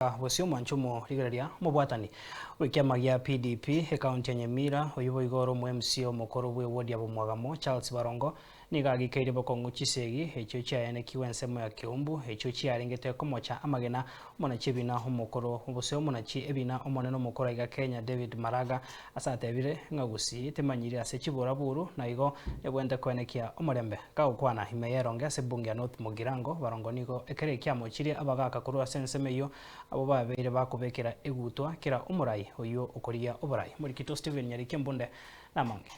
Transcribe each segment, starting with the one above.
Wasio mwanchumo rigereria mubwatani wikiama gia PDP ekaunti ya Nyamira oyubo igoro mu MCO mukoro bwe wodi abo mwagamo Charles Barongo nigagikeire bokongu chisegi echo cyane kiwensemo ya Kiumbu echo cyarengete komocha amagena mona chibina homokoro ubuseo mona chi ebina omoneno mukora iga Kenya David Maraga asatebire ngagusi temanyiri ase chibora buru na igo ebwende kwenekia omorembe kaukwana himeyeronge ase bunge ya North Mugirango Barongo nigo ekere kyamo chiri abagaka kurwa sensemeyo abo babeire bakubekera egutwa kira umurai oyo ukoria obarai muri kito Steven Nyarike mbunde namange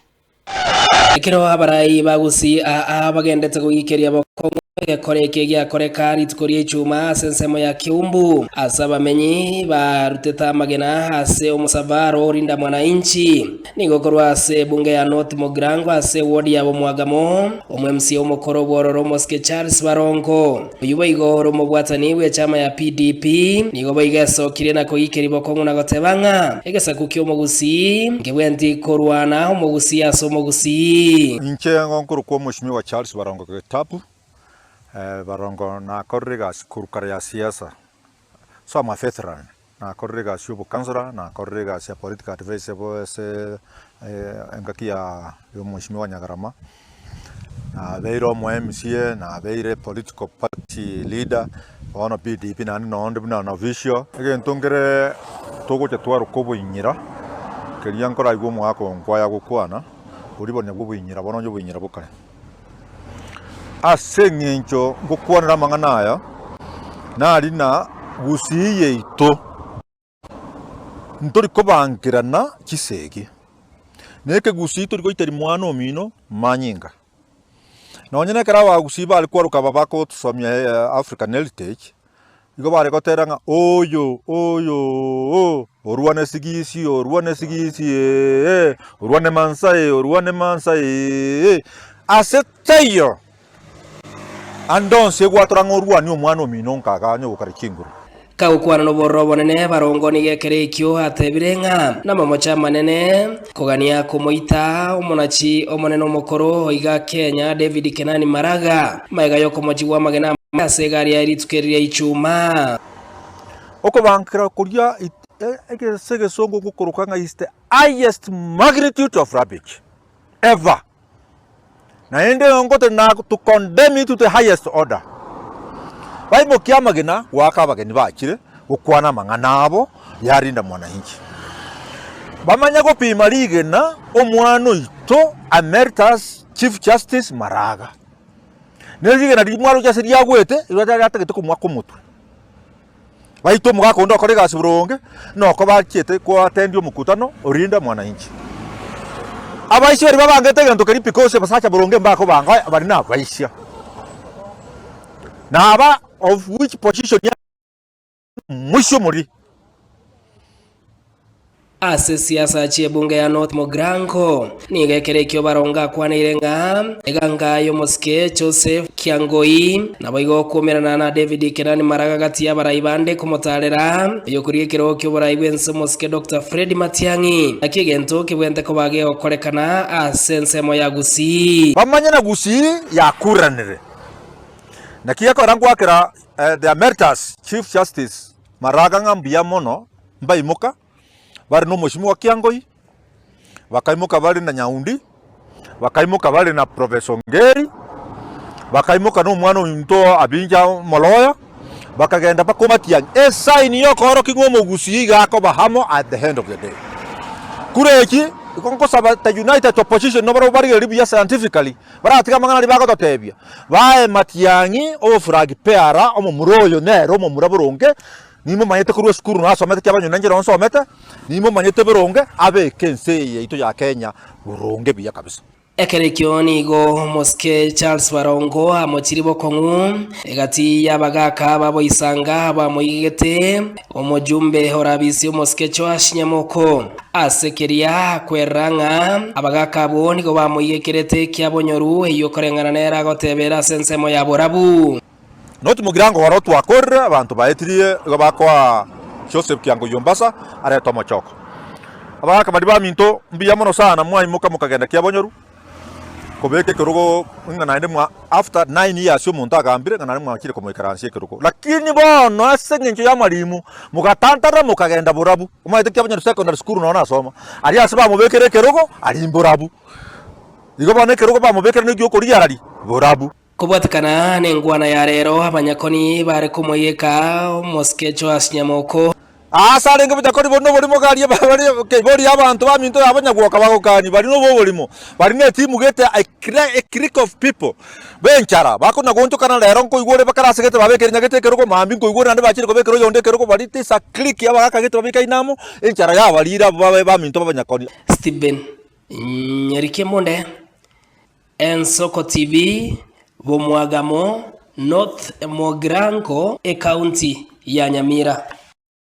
Ikiro abarai bagusi abagendetse kugikeria bokongo koreke gya koreka ritkorie chuma sensemo ya Kiumbu asabamenyi baruteta magena ase omusavaro rinda mwananchi nigokorwa ase bunge ya North Mugirango ase wodi yabo mwagamo omwemsi omukoro bororo moske Charles Barongo yubo igoro mubwatani we chama ya PDP nigo baigeso kirena kugikeri bokongo na gotebanga egesa kukyo mugusi ngebwendi korwana omugusi aso mugusi Inchengo nkuru kwa mheshimiwa Charles Barongo Getapu Barongo na korriga kurukara ya siasa so ma veteran na korriga shubu kansara na korriga sia political advisor bo se engakia yo mheshimiwa Nyagarama na beiro mo MCA na beire political party leader ono PDP na no ndibuna na visio egentongere togo chatwaro kobo inyira keriankora igwo mwako nkwaya gukwana uribonya bwo inyira bono bwo inyira bukare asengencho gukwanira manganaya nari na gusiye ito ntori kobankirana kisegi neke gusito riko itari mwana omino manyinga nonyene kara wa gusiba alikuwa rukaba bako tusomya African Heritage igo bare goteranga oyo oruane sigisi oruane mansai aseteyo andonse gwatoranga oruani omwana omino nkaga nyo gukari kinguru kaukwana no borro bonene Barongo nigekere ikyo atebirenga na mamocha manene kogania kumoita omonachi omonene omukoro iga Kenya David Kenani Maraga maiga yoko mochi wa magena asegari yaritukeria ichuma oko bankira kuria sege songo gukorukanga is the highest magnitude of rubbish ever na ende ongote na to condemn it to the highest order baibo kiamagena waka bageni bakire gukwana manganabo yarinda mwananchi bamanya go pima ligena omwano ito Emeritus Chief Justice Maraga neligena rimwaro cyase ryagwete irata yatagete kumwa kumutwe baito mugako ndo korega siburonge noko bakete ko atendi omukutano orinda mwananchi abaisi bari babangete gento kari because basacha buronge mbako banga bari na baisha na aba of which position ya mwisho muri ase siasa chie bunge ya North Mugirango nigekere kyo Baronga kwanirenga eganga yo moske Joseph Kiangoi na boigo kumerana na David Kenani Maraga gati ya baraibande kumotarera yo kuriekero kyo baraibense moske Dr. Fred Matiangi akigento kibwente ko bage okorekana asensemo ya gusi bamanya na gusi ya kuranire na kiyako rangwakira the Emeritus Chief Justice Maraga ngambia mono mbaimuka bari no mheshimiwa Kiangoi bakaimuka bari na Nyaundi bakaimuka bari na Professor Ngeri bakaimuka no mwana into abinja moloya bakagenda bakomatia sign yo koro kingwo mugusi gako bahamo at the end of the day kureki ikonko saba the united opposition no bari ribu scientifically baratika mangana libako totebia bae Matiangi o frag peara o muroyo nero mo muraburonge nimo manyete kurwa skuru na somete kyabanyuna nanjira onso omete nimo manyete buronge abe kense ito ya Kenya buronge biya kabisa ekerekyo nigo moske Charles Barongo amochiri bokongu egati yabagaka babo isanga bamoyigete omujumbe horabisi moske Choashinyamoko asekeria kweranga abagaka bo nigo bamoyigerete kyabonyoru eyo korengana nera gotebera sensemo ya borabu North Mugirango warotu akorre abantu baetirie bakwa Joseph Kiangoi Yombasa areto mochoko abagaka bari baminto mbiya mono sana mwaimuka mukagenda kyabonyoru kobeke kirugo ngana inde mwa after 9 years yo muntu agambire ngana mwa kire komoikaransie kirugo lakini bono asengenjo ya mwalimu mugatantara mukagenda burabu umaite kyabanya secondary school no nasoma ari asaba mubekere kirugo ari burabu igo bane kirugo ba mubekere n'igyo kuri yarari burabu kubwatikana n'engwana ya rero abanyakoni bare kumoyeka moskecho asinyamoko asare ngo bitakori bono buri mogariye bari abantu baminto abanyagwoka bagokani bari no bobolimo bari ne timu gete a click of people benchara bakona gonto kana rero ngo igore bakarase gete babekere nyagete keruko mambi ngo igore nande bakire ko bekero yonde keruko bari tisa click yabaka gete babika inamo enchara ya barira baminto babanyakoni Steven Nyerike Monde Ensoko TV Bomwagamo North Mogrango e county ya Nyamira.